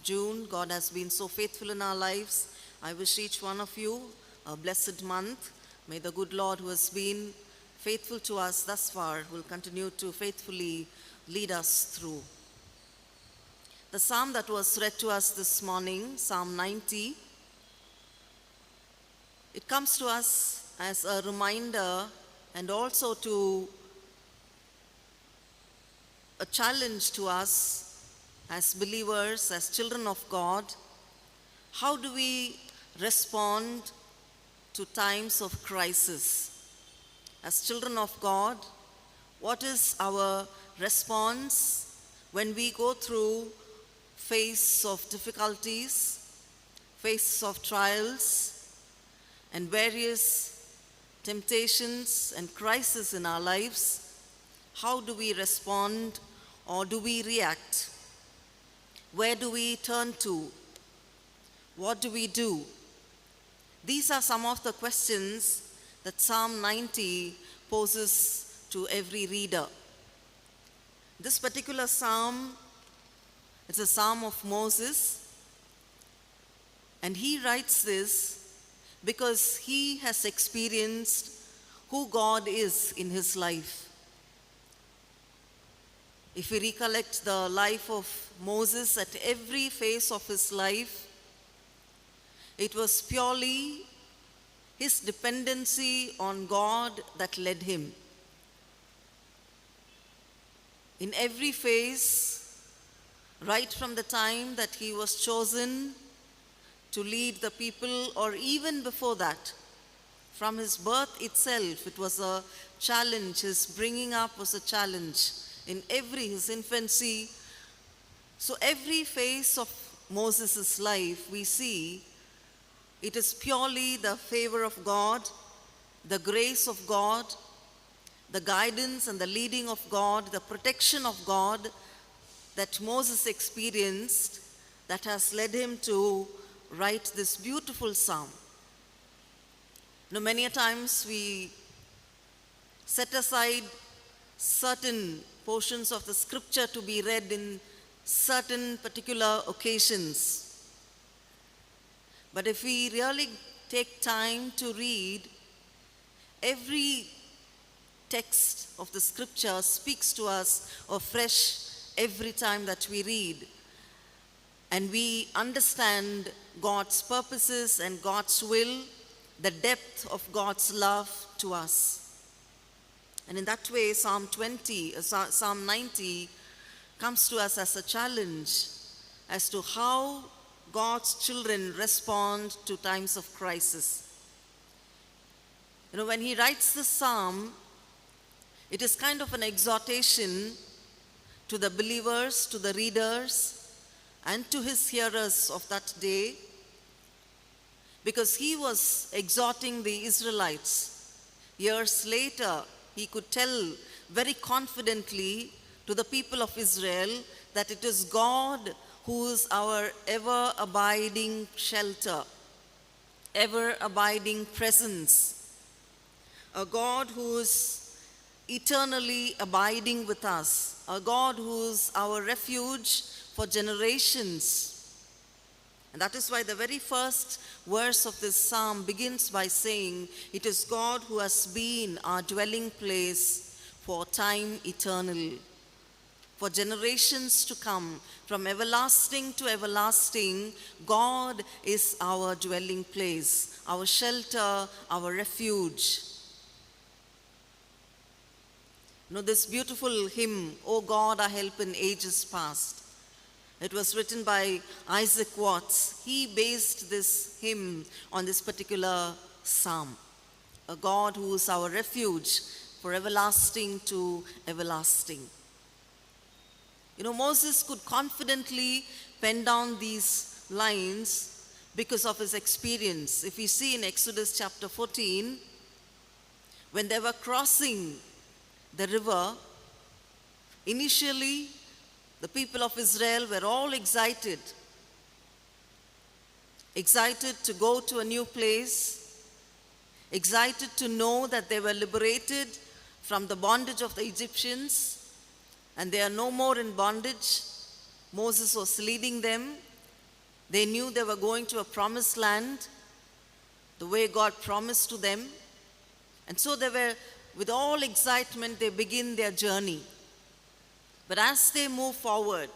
June. God has been so faithful in our lives. I wish each one of you a blessed month. May the good Lord, who has been faithful to us thus far, will continue to faithfully lead us through. The psalm that was read to us this morning, Psalm 90, it comes to us as a reminder and also to a challenge to us as believers, as children of God. How do we respond to times of crisis? As children of God, what is our response when we go through phase of difficulties, phase of trials, and various temptations and crises in our lives? How do we respond, or do we react? Where do we turn to? What do we do? These are some of the questions that Psalm 90 poses to every reader. This particular psalm, it's a psalm of Moses, and he writes this because he has experienced who God is in his life. If we recollect the life of Moses at every phase of his life, it was purely his dependency on God that led him. In every phase, right from the time that he was chosen to lead the people, or even before that, from his birth itself, it was a challenge. His bringing up was a challenge. In his infancy. So every phase of Moses' life, we see it is purely the favor of God, the grace of God, the guidance and the leading of God, the protection of God that Moses experienced that has led him to write this beautiful psalm. Many a times we set aside certain portions of the scripture to be read in certain particular occasions. But if we really take time to read, every text of the scripture speaks to us afresh every time that we read. And we understand God's purposes and God's will, the depth of God's love to us. And in that way, Psalm 90 comes to us as a challenge as to how God's children respond to times of crisis. When he writes this psalm, it is kind of an exhortation to the believers, to the readers, and to his hearers of that day, because he was exhorting the Israelites. Years later, he could tell very confidently to the people of Israel that it is God who is our ever-abiding shelter, ever-abiding presence, a God who is eternally abiding with us, a God who is our refuge for generations. And that is why the very first verse of this psalm begins by saying, it is God who has been our dwelling place for time eternal, for generations to come. From everlasting to everlasting, God is our dwelling place, our shelter, our refuge. This beautiful hymn, O God, our help in ages past. It was written by Isaac Watts. He based this hymn on this particular psalm. A God who is our refuge for everlasting to everlasting. Moses could confidently pen down these lines because of his experience. If we see in Exodus chapter 14, when they were crossing the river, initially, the people of Israel were all excited to go to a new place, excited to know that they were liberated from the bondage of the Egyptians, and they are no more in bondage. Moses was leading them, They knew they were going to a promised land, the way God promised to them. And so they were, with all excitement, they begin their journey. But as they move forward,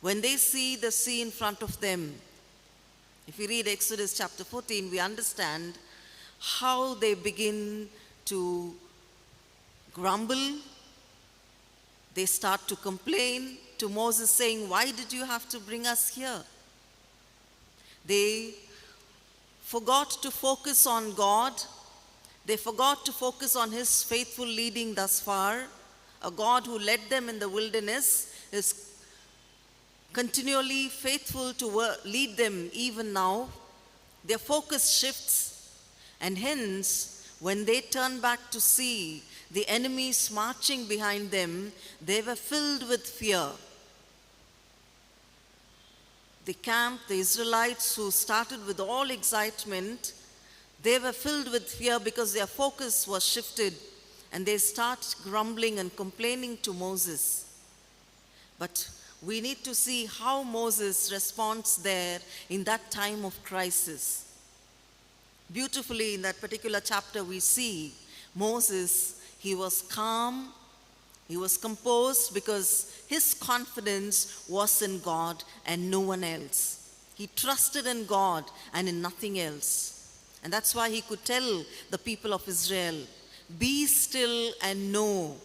when they see the sea in front of them, if we read Exodus chapter 14, we understand how they begin to grumble. They start to complain to Moses, saying, "Why did you have to bring us here?" They forgot to focus on God. They forgot to focus on His faithful leading thus far. A God who led them in the wilderness is continually faithful to lead them even now. Their focus shifts, and hence, when they turn back to see the enemies marching behind them, they were filled with fear. The camp, the Israelites who started with all excitement, they were filled with fear because their focus was shifted, and they start grumbling and complaining to Moses. But we need to see how Moses responds there in that time of crisis. Beautifully, in that particular chapter, we see Moses, he was calm, he was composed because his confidence was in God and no one else. He trusted in God and in nothing else. And that's why he could tell the people of Israel, "Be still and know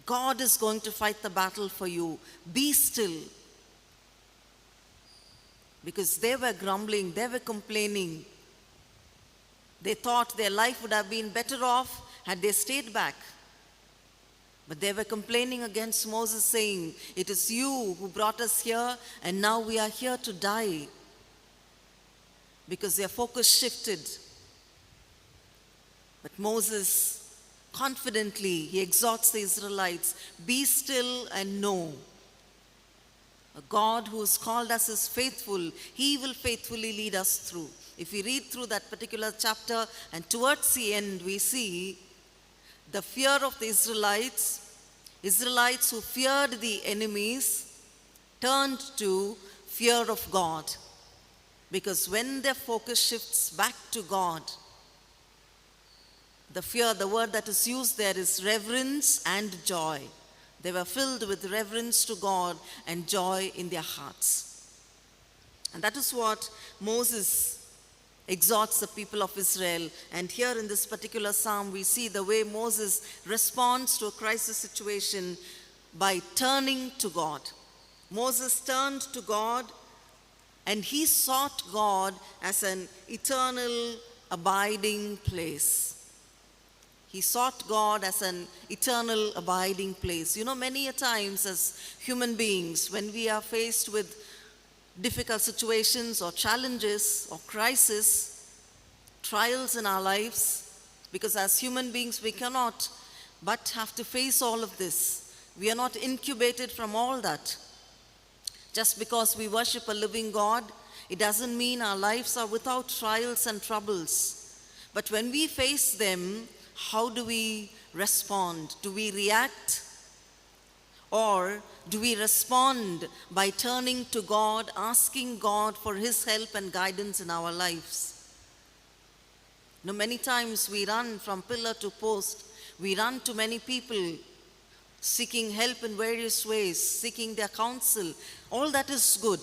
God is going to fight the battle for you. Be still." Because they were grumbling, they were complaining. They thought their life would have been better off had they stayed back. But they were complaining against Moses, saying, "It is you who brought us here, and now we are here to die." Because their focus shifted. But Moses, confidently, he exhorts the Israelites, "Be still and know. A God who has called us is faithful. He will faithfully lead us through." If we read through that particular chapter, and towards the end, we see the fear of the Israelites who feared the enemies, turned to fear of God. Because when their focus shifts back to God, the fear, the word that is used there is reverence and joy. They were filled with reverence to God and joy in their hearts. And that is what Moses exhorts the people of Israel. And here in this particular psalm, we see the way Moses responds to a crisis situation by turning to God. Moses turned to God, and he sought God as an eternal abiding place. He sought God as an eternal abiding place. You know, many a times as human beings, when we are faced with difficult situations or challenges or crisis, trials in our lives, because as human beings we cannot but have to face all of this. We are not incubated from all that. Just because we worship a living God, it doesn't mean our lives are without trials and troubles. But when we face them, how do we respond? Do we react? Or do we respond by turning to God, asking God for His help and guidance in our lives? You know, many times we run from pillar to post. We run to many people, seeking help in various ways, seeking their counsel. All that is good.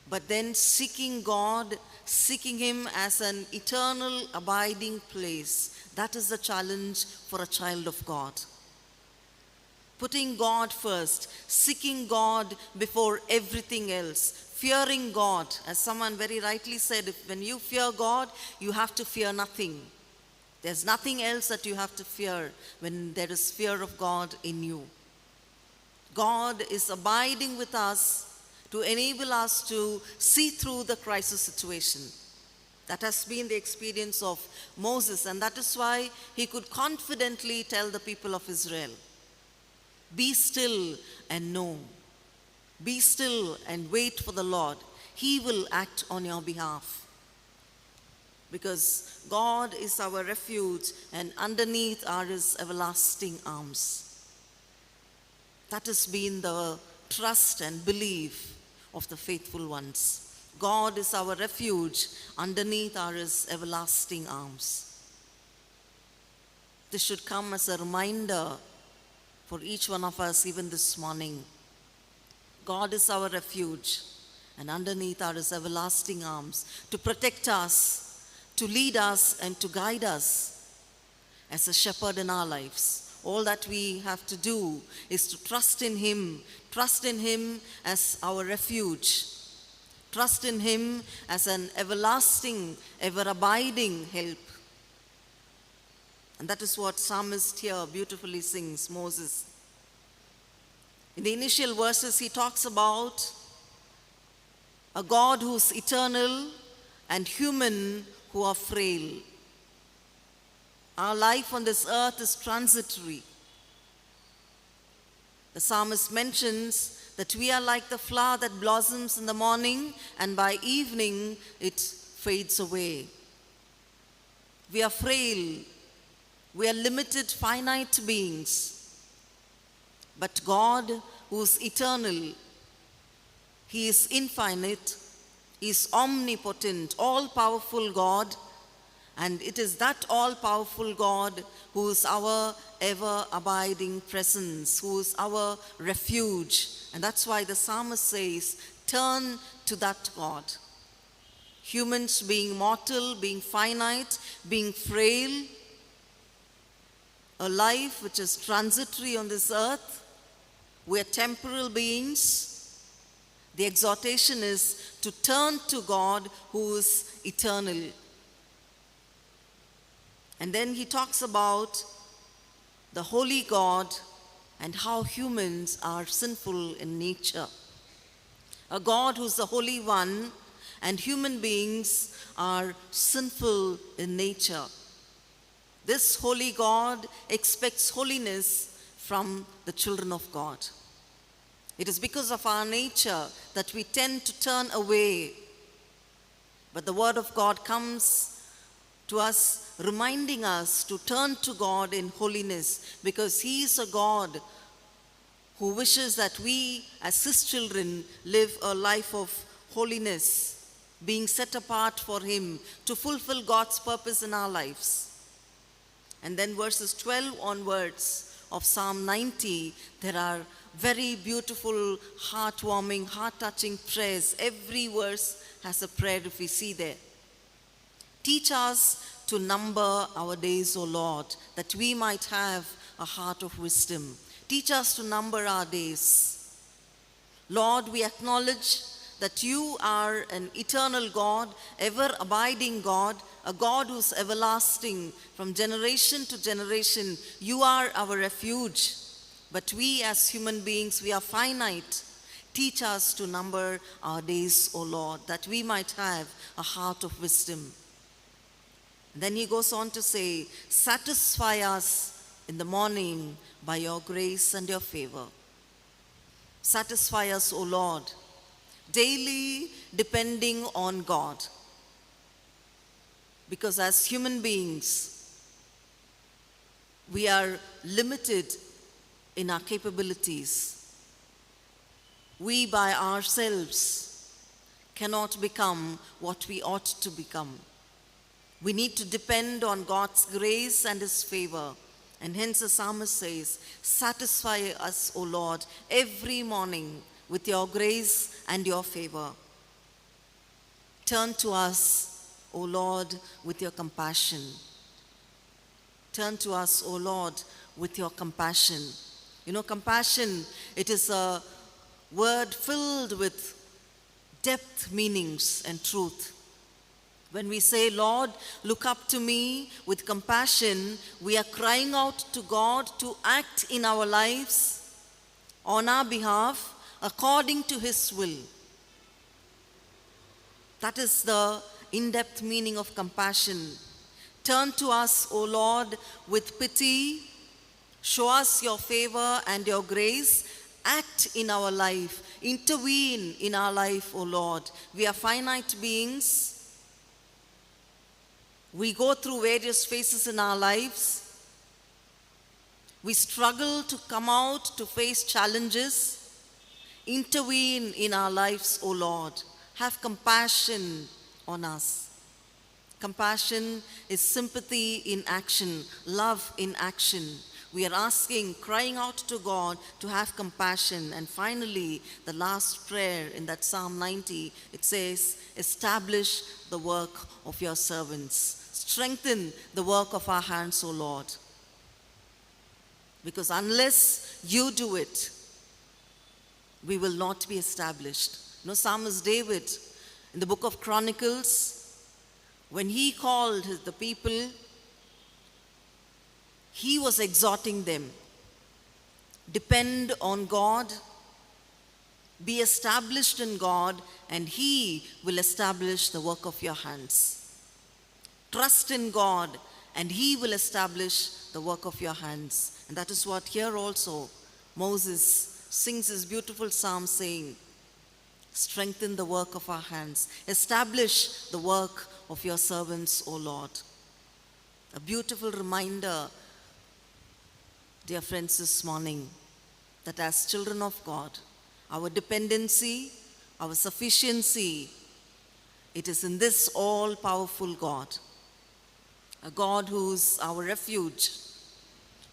But then seeking God, seeking Him as an eternal abiding place, that is the challenge for a child of God. Putting God first, seeking God before everything else, fearing God. As someone very rightly said, when you fear God, you have to fear nothing. There's nothing else that you have to fear when there is fear of God in you. God is abiding with us to enable us to see through the crisis situation. That has been the experience of Moses, and that is why he could confidently tell the people of Israel, "Be still and know. Be still and wait for the Lord. He will act on your behalf." Because God is our refuge, and underneath are His everlasting arms. That has been the trust and belief of the faithful ones. God is our refuge underneath our everlasting arms. This should come as a reminder for each one of us even this morning. God is our refuge, and underneath are his everlasting arms to protect us, to lead us, and to guide us as a shepherd in our lives. All that we have to do is to trust in him as our refuge, trust in him as an everlasting, ever-abiding help. And that is what psalmist here beautifully sings, Moses. In the initial verses, he talks about a God who's eternal and human who are frail. Our life on this earth is transitory. The psalmist mentions that we are like the flower that blossoms in the morning and by evening it fades away. We are frail. We are limited, finite beings. But God, who is eternal, he is infinite, he is omnipotent, all-powerful God, and it is that all-powerful God who is our ever-abiding presence, who is our refuge. And that's why the psalmist says, turn to that God. Humans being mortal, being finite, being frail, a life which is transitory on this earth. We are temporal beings. The exhortation is to turn to God who is eternal. And then he talks about the holy God and how humans are sinful in nature. A God who's the Holy One, and human beings are sinful in nature. This holy God expects holiness from the children of God. It is because of our nature that we tend to turn away. But the word of God comes to us, reminding us to turn to God in holiness, because he is a God who wishes that we as his children live a life of holiness, being set apart for him to fulfill God's purpose in our lives. And then verses 12 onwards of Psalm 90, there are very beautiful, heartwarming, heart-touching prayers. Every verse has a prayer if we see there. Teach us to number our days, O Lord, that we might have a heart of wisdom. Teach us to number our days. Lord, we acknowledge that you are an eternal God, ever-abiding God, a God who's everlasting from generation to generation. You are our refuge. But we as human beings, we are finite. Teach us to number our days, O Lord, that we might have a heart of wisdom. Then he goes on to say, satisfy us in the morning by your grace and your favor. Satisfy us, O Lord, daily depending on God. Because as human beings, we are limited in our capabilities. We by ourselves cannot become what we ought to become. We need to depend on God's grace and his favor. And hence the psalmist says, satisfy us, O Lord, every morning with your grace and your favor. Turn to us, O Lord, with your compassion. Turn to us, O Lord, with your compassion. You know, compassion, it is a word filled with depth, meanings, and truth. When we say, Lord, look up to me with compassion, we are crying out to God to act in our lives on our behalf according to his will. That is the in-depth meaning of compassion. Turn to us, O Lord, with pity. Show us your favor and your grace. Act in our life. Intervene in our life, O Lord. We are finite beings. We go through various phases in our lives. We struggle to come out to face challenges. Intervene in our lives, O Lord. Have compassion on us. Compassion is sympathy in action, love in action. We are asking, crying out to God to have compassion. And finally, the last prayer in that Psalm 90, it says, establish the work of your servants. Strengthen the work of our hands, O Lord. Because unless you do it, we will not be established. Psalmist David, in the book of Chronicles, when he called the people, he was exhorting them, depend on God, be established in God, and he will establish the work of your hands. Trust in God, and he will establish the work of your hands. And that is what here also Moses sings his beautiful psalm saying, strengthen the work of our hands. Establish the work of your servants, O Lord. A beautiful reminder, dear friends, this morning, that as children of God, our dependency, our sufficiency, it is in this all-powerful God, a God who's our refuge,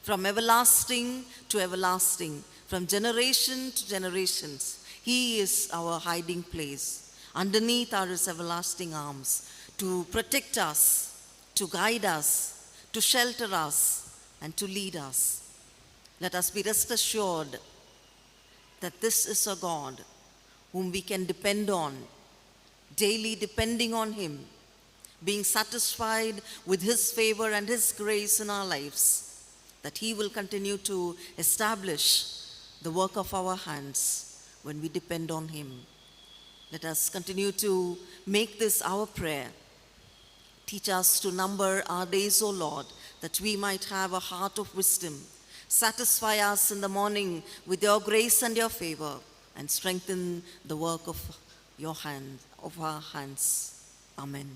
from everlasting to everlasting, from generation to generations. He is our hiding place. Underneath are his everlasting arms, to protect us, to guide us, to shelter us, and to lead us. Let us be rest assured that this is a God whom we can depend on, daily depending on him, being satisfied with his favor and his grace in our lives, that he will continue to establish the work of our hands when we depend on him. Let us continue to make this our prayer. Teach us to number our days, O Lord, that we might have a heart of wisdom. Satisfy us in the morning with your grace and your favor, and strengthen the work of your hand, of our hands. Amen.